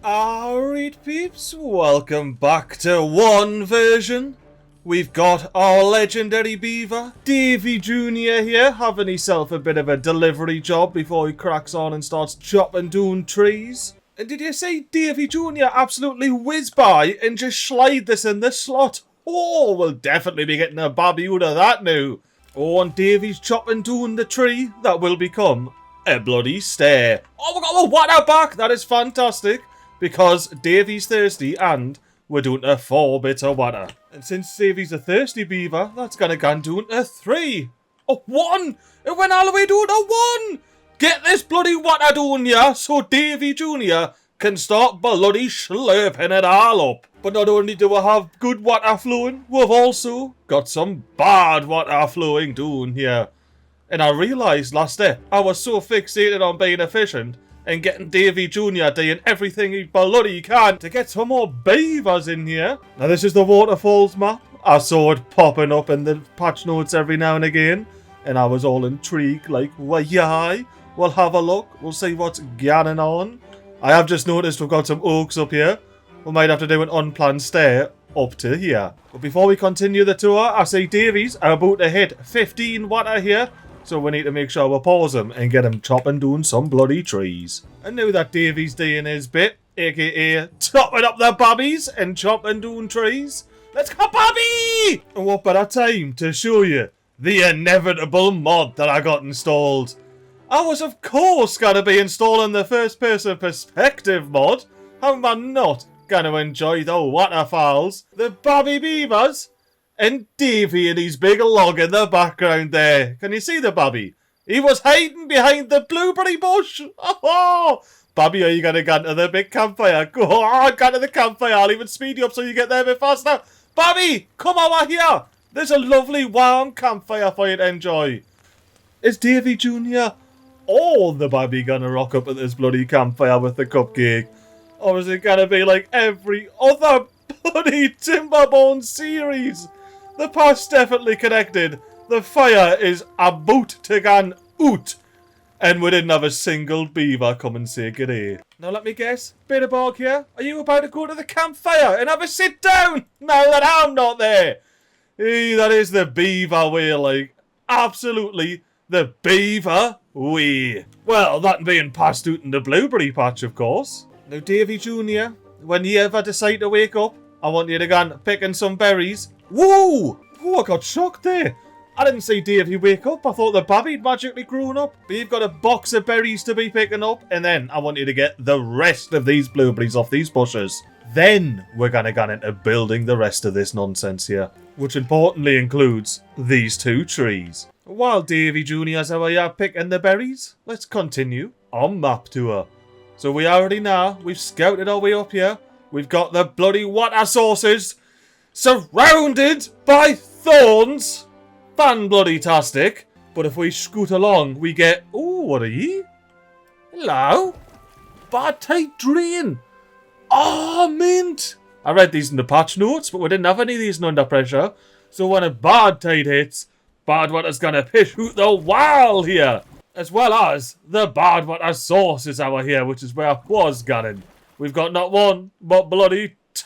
Alright peeps, welcome back to one version. We've got our legendary beaver, Davey Jr here, having himself a bit of a delivery job before he cracks on and starts chopping down trees. And did you see Davey Jr absolutely whiz by and just slide this in the slot? Oh, we'll definitely be getting a babby out of that now. Oh, and Davey's chopping down the tree that will become a bloody stair. Oh, we got a water back, that is fantastic. Because Davey's thirsty and we're doing a 4 bit of water. And since Davey's a thirsty beaver, that's gonna go down to 3. A 1! It went all the way down to 1! Get this bloody water down here so Davey Jr can start bloody slurping it all up. But not only do we have good water flowing, we've also got some bad water flowing down here. And I realised last step, I was so fixated on being efficient and getting Davey Jr doing everything he bloody can to get some more beavers in here. Now this is the Waterfalls map. I saw it popping up in the patch notes every now and again, and I was all intrigued like, well, yeah, we'll have a look, we'll see what's going on. I have just noticed we've got some oaks up here. We might have to do an unplanned stair up to here. But before we continue the tour, I see Davey's about to hit 15 water here. So we need to make sure we pause him and get him chopping down some bloody trees. And now that Davey's doing his bit, aka chopping up the babbies and chopping down trees, let's go babby! And what better time to show you the inevitable mod that I got installed. I was of course going to be installing the first person perspective mod. How am I not going to enjoy the waterfalls, the babby beavers, and Davey and his big log in the background there. Can you see the babby? He was hiding behind the blueberry bush. Oh, babby, are you going to go into the big campfire? Go on, go to the campfire. I'll even speed you up so you get there a bit faster. Babby, come over here. There's a lovely warm campfire for you to enjoy. Is Davey Jr. or the babby going to rock up at this bloody campfire with the cupcake? Or is it going to be like every other bloody Timberborn series? The past definitely connected. The fire is about to go out. And we didn't have a single beaver come and say g'day. Now let me guess, Bitterborg here, are you about to go to the campfire and have a sit down now that I'm not there? Hey, that is the beaver way, like, absolutely the beaver way. Well, that being passed out in the blueberry patch, of course. Now Davey Jr, when you ever decide to wake up, I want you to go and picking some berries. Whoa! Oh, I got shocked there. I didn't see Davey wake up. I thought the babby'd magically grown up. But you've got a box of berries to be picking up. And then I want you to get the rest of these blueberries off these bushes. Then we're going to go into building the rest of this nonsense here. Which importantly includes these 2 trees. While Davey Jr.'s over here picking the berries, let's continue on map tour. So we already know, we've scouted our way up here. We've got the bloody water sources surrounded by thorns. Fan-bloody-tastic. But if we scoot along, we get... Oh, what are ye? Hello? Bad tight drain. Oh, mint. I read these in the patch notes, but we didn't have any of these under pressure. So when a bad tide hits, bad water's gonna piss out the wall here. As well as the bad water sources over here, which is where I was gunning. We've got not one, but bloody 2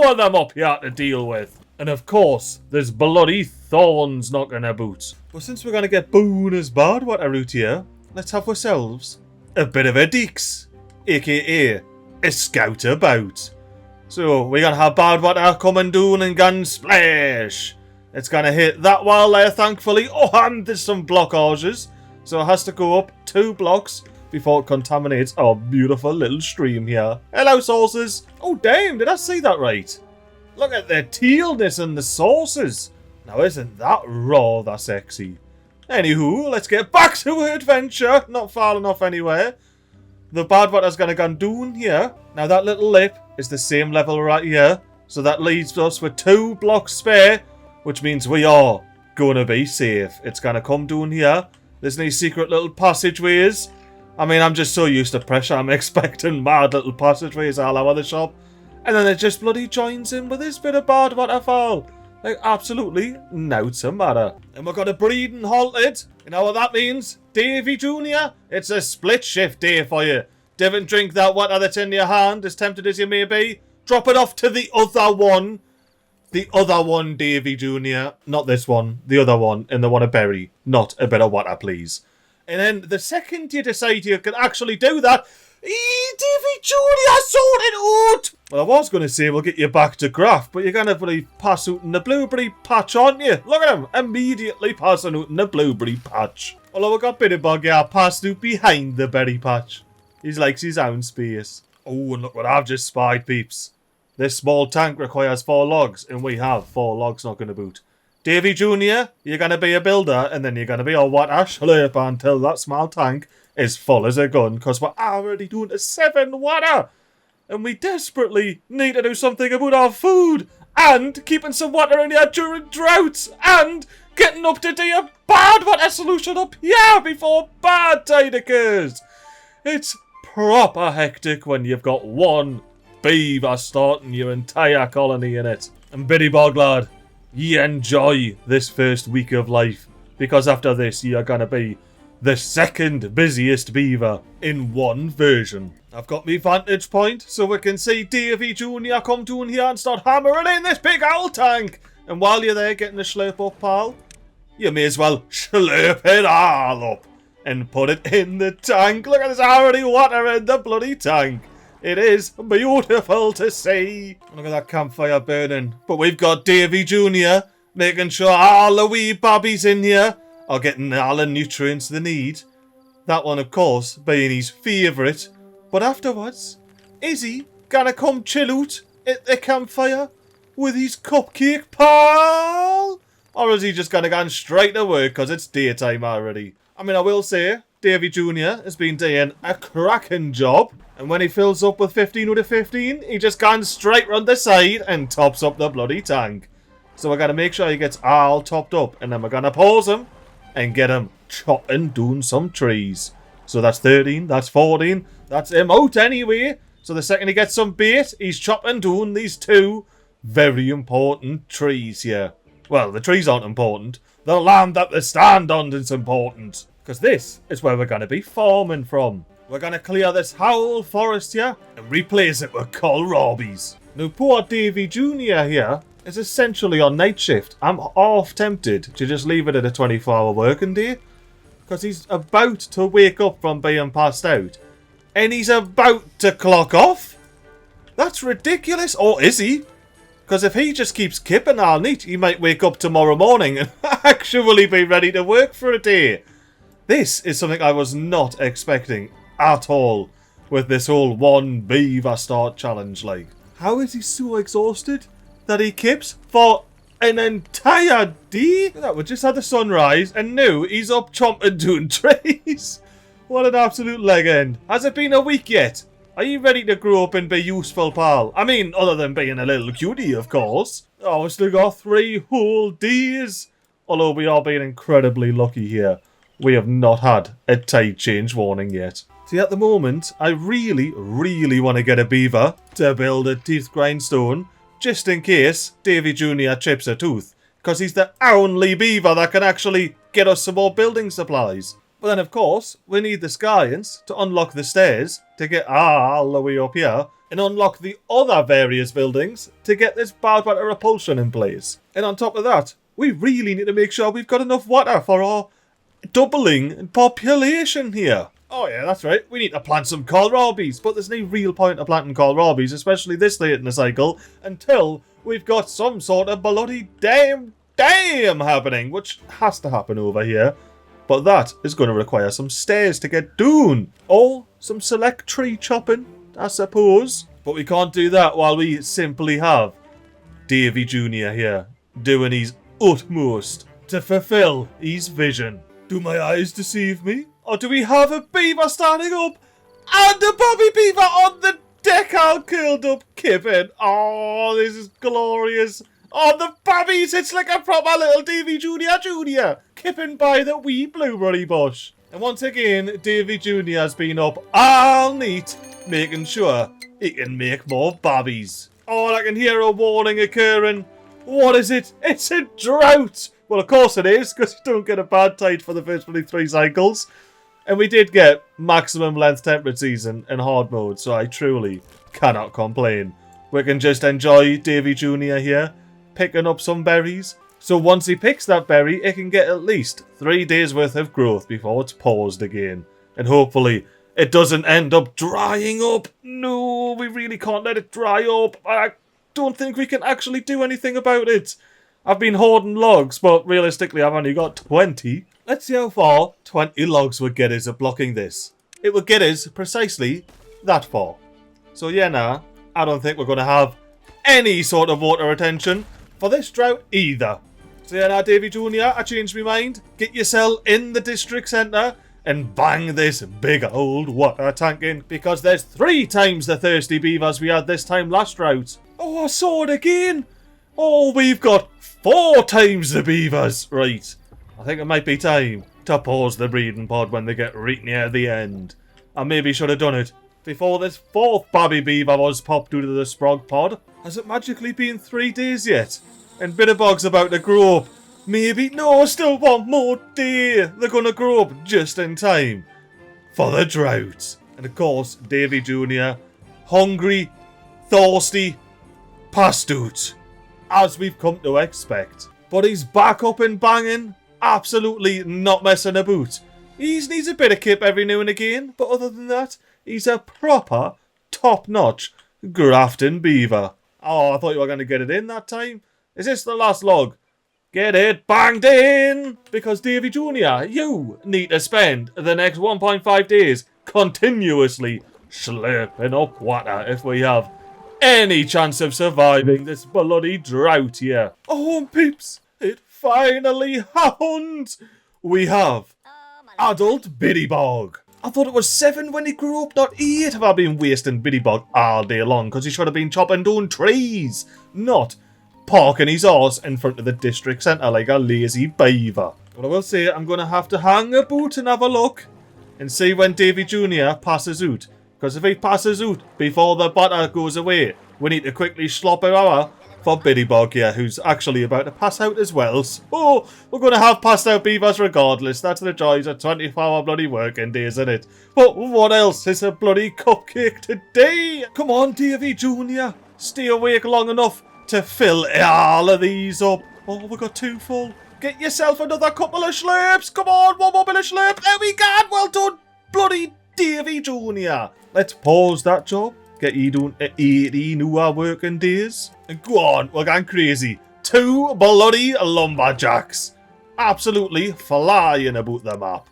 of them up here to deal with. And of course, there's bloody thorns knocking about. But since we're going to get bonus bad water out here, let's have ourselves a bit of a deeks, aka a scout about. So we're going to have bad water coming down and gun splash. It's going to hit that wall there, thankfully. Oh, and there's some blockages. So it has to go up 2 blocks before it contaminates our beautiful little stream here. Hello, sources. Oh, damn, did I see that right? Look at the tealness and the sources. Now, isn't that raw, that's sexy? Anywho, let's get back to our adventure. Not far enough anywhere. The bad water's going to go down here. Now, that little lip is the same level right here. So that leaves us with 2 blocks spare, which means we are going to be safe. It's going to come down here. There's no secret little passageways. I mean, I'm just so used to pressure, I'm expecting mad little passageways all over the shop. And then it just bloody joins in with this bit of bad waterfall. Like, absolutely nothing matter. And we've got a breeding halted. You know what that means? Davey Jr, it's a split shift day for you. Don't drink that water that's in your hand, as tempted as you may be. Drop it off to the other one. The other one, Davey Jr. Not this one. The other one, and the one of berry. Not a bit of water, please. And then the second you decide you can actually do that, Davey Jr. sorted out! Well, I was going to say we'll get you back to graft, but you're going to really pass out in the blueberry patch, aren't you? Look at him, immediately passing out in the blueberry patch. Although we got Bitterbug here passed out behind the berry patch. He likes his own space. Oh, and look what I've just spied, peeps. This small tank requires 4 logs, and we have 4 logs knocking about. Davey Jr., you're going to be a builder, and then you're going to be a water slurper until that small tank is full as a gun, because we're already doing a 7 water. And we desperately need to do something about our food, and keeping some water in here during droughts, and getting up to do a bad water solution up here before bad tide occurs. It's proper hectic when you've got one beaver starting your entire colony in it. And Bitterbug lad, you enjoy this first week of life, because after this you're gonna be the second busiest beaver in one version. I've got me vantage point so we can see Davey Jr. come down here and start hammering in this big old tank. And while you're there getting the slurp up, pal, you may as well slurp it all up and put it in the tank. Look at this, already water in the bloody tank. It is beautiful to see. Look at that campfire burning. But we've got Davey Jr. making sure all the wee babbies in here are getting all the nutrients they need. That one, of course, being his favourite. But afterwards, is he gonna come chill out at the campfire with his cupcake, pal? Or is he just gonna go straight to work because it's daytime already? I mean, I will say, Davey Jr. has been doing a cracking job. And when he fills up with 15 out of 15, he just goes straight round the side and tops up the bloody tank. So we're going to make sure he gets all topped up. And then we're going to pause him and get him chopping down some trees. So that's 13, that's 14, that's him out anyway. So the second he gets some bait, he's chopping down these 2 very important trees here. Well, the trees aren't important. The land that they stand on is important. Because this is where we're going to be farming from. We're going to clear this whole forest here and replace it with kohlrabies. Now, poor Davey Jr. here is essentially on night shift. I'm half tempted to just leave it at a 24-hour working day, because he's about to wake up from being passed out and he's about to clock off. That's ridiculous. Or is he? Because if he just keeps kipping all night, he might wake up tomorrow morning and actually be ready to work for a day. This is something I was not expecting at all with this whole one beaver start challenge. Like, how is he so exhausted that he kips for an entire day? That we just had the sunrise and now he's up chomping doing trees. What an absolute leg end. Has it been a week yet? Are you ready to grow up and be useful, pal? I mean, other than being a little cutie, of course. Oh, we still got 3 whole days. Although we are being incredibly lucky here. We have not had a tide change warning yet. See, at the moment, I really want to get a beaver to build a teeth grindstone, just in case Davey Jr. chips a tooth, because he's the only beaver that can actually get us some more building supplies. But then, of course, we need the science to unlock the stairs to get all the way up here, and unlock the other various buildings to get this badwater repulsion in place. And on top of that, we really need to make sure we've got enough water for our doubling in population here. Oh yeah, that's right. We need to plant some kohlrabies, but there's no real point of planting kohlrabies, especially this late in the cycle, until we've got some sort of bloody damn happening, which has to happen over here. But that is going to require some stairs to get down, or some select tree chopping, I suppose. But we can't do that while we simply have Davey Jr. here doing his utmost to fulfill his vision. Do my eyes deceive me? Or do we have a beaver standing up and a baby beaver on the deck all curled up kipping? Oh, this is glorious. Oh, the babbies, it's like a proper little Davey Jr. kipping by the wee blueberry bush. And once again, Davey Jr. has been up all night making sure he can make more babbies. Oh, I can hear a warning occurring. What is it? It's a drought. Well, of course it is, because you don't get a bad tide for the first 3 cycles. And we did get maximum length temperate season in hard mode, so I truly cannot complain. We can just enjoy Davey Jr. here, picking up some berries. So once he picks that berry, it can get at least 3 days worth of growth before it's paused again. And hopefully it doesn't end up drying up. No, we really can't let it dry up. I don't think we can actually do anything about it. I've been hoarding logs, but realistically I've only got 20. Let's see how far 20 logs would get us at blocking this. It would get us precisely that far. So yeah, nah, I don't think we're going to have any sort of water retention for this drought either. So yeah, now Davey Jr, I changed my mind. Get yourself in the district centre and bang this big old water tank in, because there's 3 times the thirsty beavers we had this time last drought. Oh, I saw it again. Oh, we've got 4 times the beavers. Right, I think it might be time to pause the breeding pod when they get right near the end. I maybe should have done it before this 4th baby beaver was popped due to the sprog pod. Has it magically been 3 days yet? And Bitterbog's about to grow up. Maybe, no, still 1 more day. They're gonna grow up just in time for the drought. And of course, Davey Jr, hungry, thirsty, passed out, as we've come to expect. But he's back up and banging, absolutely not messing about. He needs a bit of kip every now and again, but other than that, he's a proper, top-notch, grafting beaver. Oh, I thought you were going to get it in that time. Is this the last log? Get it banged in! Because Davey Jr, you need to spend the next 1.5 days continuously slurping up water if we have any chance of surviving this bloody drought here. Oh, peeps, it finally happened! We have adult Biddybog. I thought it was 7 when he grew up, not 8. Have I been wasting Biddybog all day long because he should have been chopping down trees, not parking his arse in front of the district centre like a lazy beaver. But I will say I'm going to have to hang about and have a look and see when Davey Jr passes out. Because if he passes out before the butter goes away, we need to quickly slop it over for Biddybog here, who's actually about to pass out as well. So we're going to have passed out beavers regardless. That's the joys of 24-hour bloody working days, isn't it? But what else is a bloody cupcake today? Come on, Davey Jr, stay awake long enough to fill all of these up. Oh, we got 2 full. Get yourself another couple of slurps. Come on, 1 more bit of slurp. There we go. Well done, bloody Davey Jr. Let's pause that job. Get you doing 80 new working days. And go on, we're going crazy. 2 bloody lumberjacks. Absolutely flying about the map.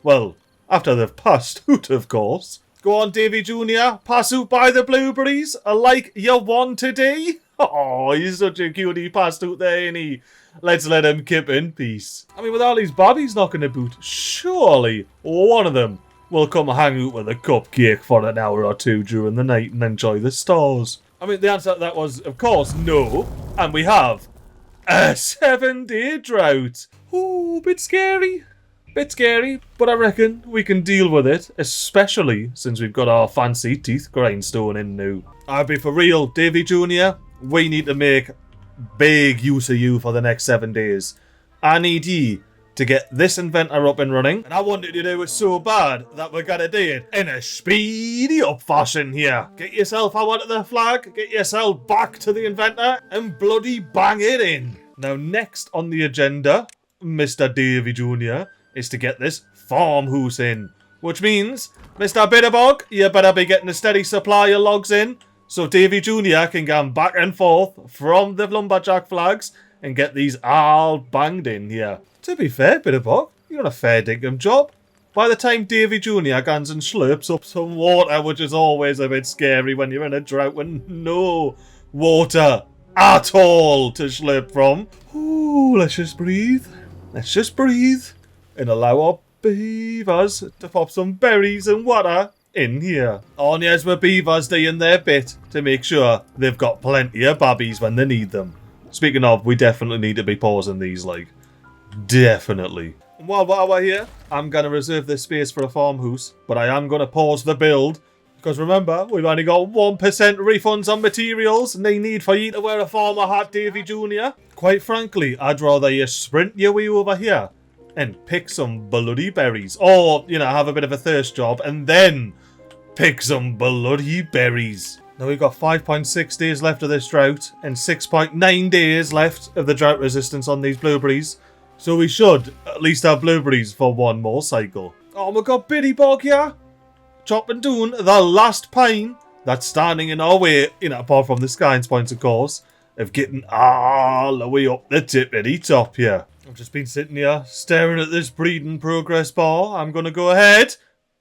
Well, after they've passed out, of course. Go on, Davey Jr, pass out by the blueberries like you won today. Oh, he's such a cutie, passed out there, ain't he? Let's let him kip in peace. I mean, with all these bobbies knocking about, surely one of them will come hang out with a cupcake for an hour or 2 during the night and enjoy the stars. I mean, the answer to that was, of course, no. And we have a 7-day drought. Ooh, bit scary. Bit scary, but I reckon we can deal with it, especially since we've got our fancy teeth grindstone in now. I'll be for real, Davey Jr, we need to make big use of you for the next 7 days. I need ye to get this inventor up and running, and I wanted to do it so bad that we're gonna do it in a speedy up fashion here. Get yourself out of the flag, get yourself back to the inventor, and bloody bang it in. Now next on the agenda, Mr. Davey Jr, is to get this farmhouse in, which means, Mr. Bitterbog, you better be getting a steady supply of logs in, so Davey Jr can go back and forth from the lumberjack flags and get these all banged in here. To be fair, Bitterbog, you got a fair dinkum job. By the time Davey Jr goes and slurps up some water, which is always a bit scary when you're in a drought with no water at all to slurp from. Ooh, let's just breathe. Let's just breathe and allow our beavers to pop some berries and water in here. On yes, we're beavers doing their bit to make sure they've got plenty of babbies when they need them. Speaking of, we definitely need to be pausing these, like. Definitely. And while we're here, I'm going to reserve this space for a farmhouse, but I am going to pause the build, because remember, we've only got 1% refunds on materials, and they need for you to wear a farmer hat, Davey Jr. Quite frankly, I'd rather you sprint your way over here and pick some bloody berries. Or, you know, have a bit of a thirst job and then pick some bloody berries. Now we've got 5.6 days left of this drought and 6.9 days left of the drought resistance on these blueberries. So we should at least have blueberries for one more cycle. Oh, we've got Biddy Bog here. Chopping down the last pine that's standing in our way, you know, apart from the Skynes points, of course, of getting all the way up the tippity top here. I've just been sitting here staring at this breeding progress bar. I'm going to go ahead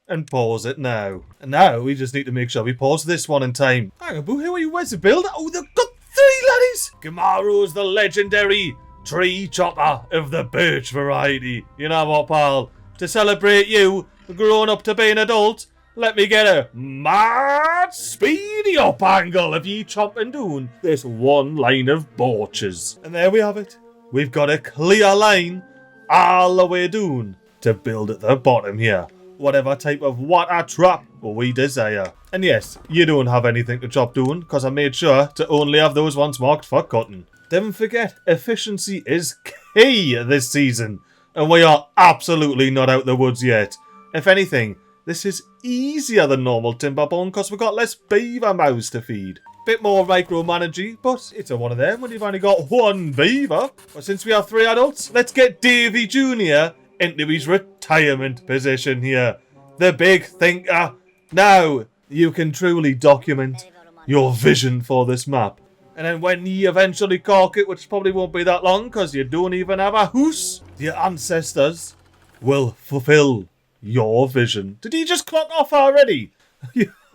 and pause it now. And now we just need to make sure we pause this one in time. Hang on, boo, who are you? Where's the builder? Oh, they've got 3 laddies! Gamaro's the legendary tree chopper of the birch variety. You know what, pal? To celebrate you growing up to be an adult, let me get a mad speedy up angle of ye chopping down this one line of borches. And there we have it. We've got a clear line all the way down to build at the bottom here. Whatever type of water trap we desire. And yes, you don't have anything to chop down because I made sure to only have those ones marked for cutting. Don't forget, efficiency is key this season. And we are absolutely not out the woods yet. If anything, this is easier than normal Timberborn because we've got less beaver mouths to feed. Bit more micromanaging, but it's a one of them when you've only got 1 beaver. But since we have 3 adults, let's get Davey Jr. into his retirement position here. The big thinker. Now, you can truly document your vision for this map. And then when you eventually cork it, which probably won't be that long because you don't even have a house, your ancestors will fulfill your vision. Did he just clock off already?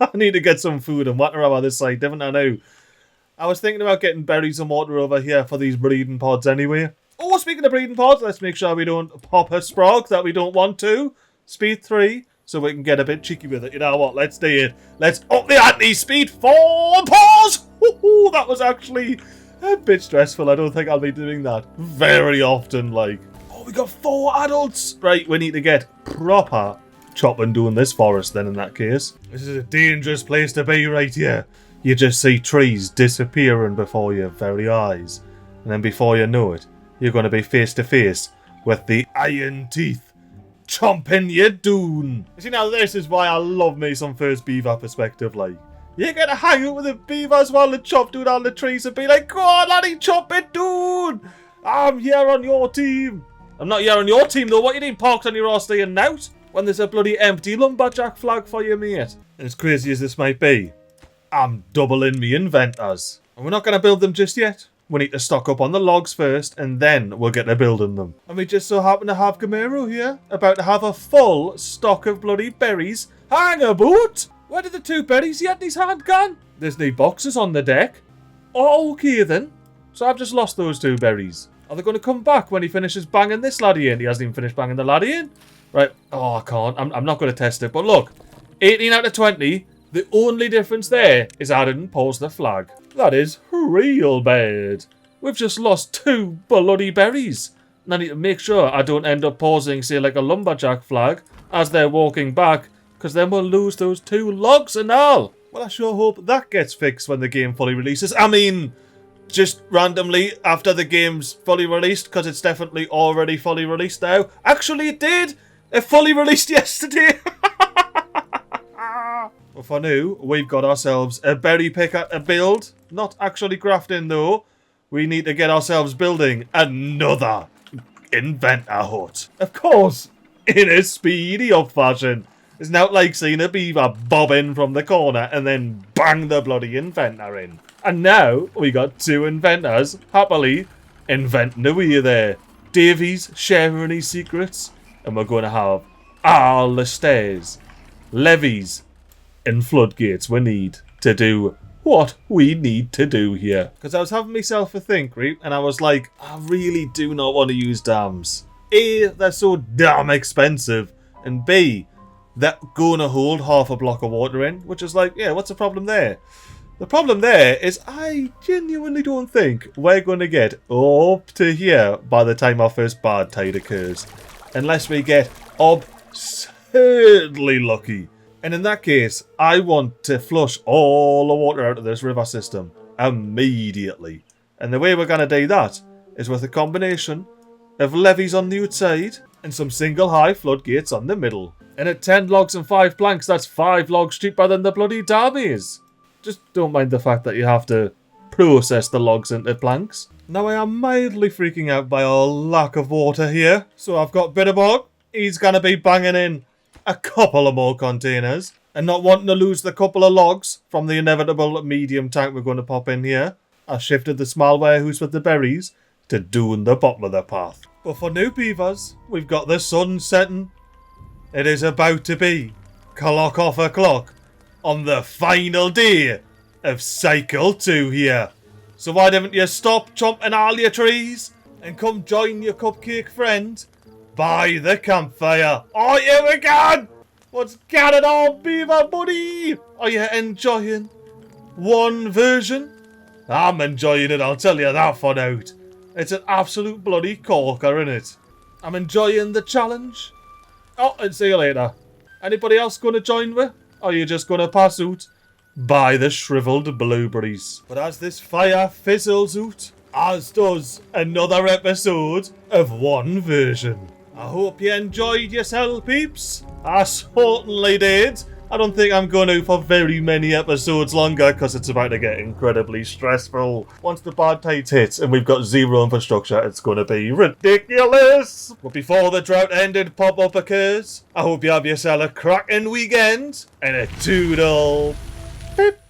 I need to get some food and water over this side, didn't I know? I was thinking about getting berries and water over here for these breeding pods anyway. Oh, speaking of breeding pods, let's make sure we don't pop a sprog that we don't want to. Speed 3, so we can get a bit cheeky with it. You know what? Let's do it. Let's up the ante. Speed 4. Pause! Ooh, that was actually a bit stressful. I don't think I'll be doing that very often, like. Oh, we got 4 adults. Right, we need to get proper chopping down this forest then in that case. This is a dangerous place to be right here. You just see trees disappearing before your very eyes. And then before you know it, you're going to be face to face with the iron teeth chomping you down. You see, now this is why I love me some first beaver perspective, like. You get to hang out with the beavers while they chop down all the trees and be like, go on laddie, chop it down. I'm here on your team. I'm not here on your team though. What you need parked on your arse staying out when there's a bloody empty lumberjack flag for you, mate? And as crazy as this might be, I'm doubling me inventors. And we're not going to build them just yet. We need to stock up on the logs first, and then we'll get to building them. And we just so happen to have Gamero here, about to have a full stock of bloody berries. Hang about! Where did the 2 berries he had in his hand gone? There's no boxes on the deck. Oh, okay then. So I've just lost those 2 berries. Are they going to come back when he finishes banging this laddie in? He hasn't even finished banging the laddie in. Right. Oh, I can't. I'm not going to test it. But look, 18 out of 20. The only difference there is I didn't pause the flag. That is real bad. We've just lost 2 bloody berries. And I need to make sure I don't end up pausing, say, like a lumberjack flag as they're walking back, because then we'll lose those 2 logs and all. Well, I sure hope that gets fixed when the game fully releases. I mean, just randomly after the game's fully released, because it's definitely already fully released now. Actually, it did. It fully released yesterday. Well, for now, we've got ourselves a berry picker to build. Not actually crafting, though. We need to get ourselves building another inventor hut. Of course, in a speedy up fashion. It's not like seeing a beaver bob in from the corner and then bang the bloody inventor in. And now, we got 2 inventors happily inventing away there. Davey's sharing his secrets. And we're going to have all the stairs, levees, and floodgates we need to do what we need to do here. Because I was having myself a think, right? And I was like, I really do not want to use dams. A, they're so damn expensive. And B, they're going to hold half a block of water in. Which is like, yeah, what's the problem there? The problem there is I genuinely don't think we're going to get up to here by the time our first bad tide occurs. Unless we get absurdly lucky. And in that case, I want to flush all the water out of this river system immediately. And the way we're going to do that is with a combination of levees on the outside and some single high floodgates on the middle. And at 10 logs and 5 planks, that's 5 logs cheaper than the bloody dam is. Just don't mind the fact that you have to process the logs into planks. Now I am mildly freaking out by our lack of water here. So I've got Bitterborn. He's going to be banging in a couple of more containers. And not wanting to lose the couple of logs from the inevitable medium tank we're going to pop in here, I shifted the small warehouse with the berries to doing the bottom of the path. But for new beavers, we've got the sun setting. It is about to be clock off o'clock on the final day of Cycle 2 here. So why don't you stop chomping all your trees and come join your cupcake friend by the campfire. Oh, here we go! What's going on, Beaver buddy? Are you enjoying one version? I'm enjoying it, I'll tell you that for now. It's an absolute bloody corker, isn't it? I'm enjoying the challenge. Oh, and see you later. Anybody else going to join me? Or are you just going to pass out by the shriveled blueberries? But as this fire fizzles out, as does another episode of One Version. I hope you enjoyed yourself, peeps. I certainly did. I don't think I'm going to for very many episodes longer because it's about to get incredibly stressful. Once the bad tides hit and we've got zero infrastructure, it's going to be ridiculous. But before the drought ended pop-up occurs, I hope you have yourself a cracking weekend and a toodle. Beep.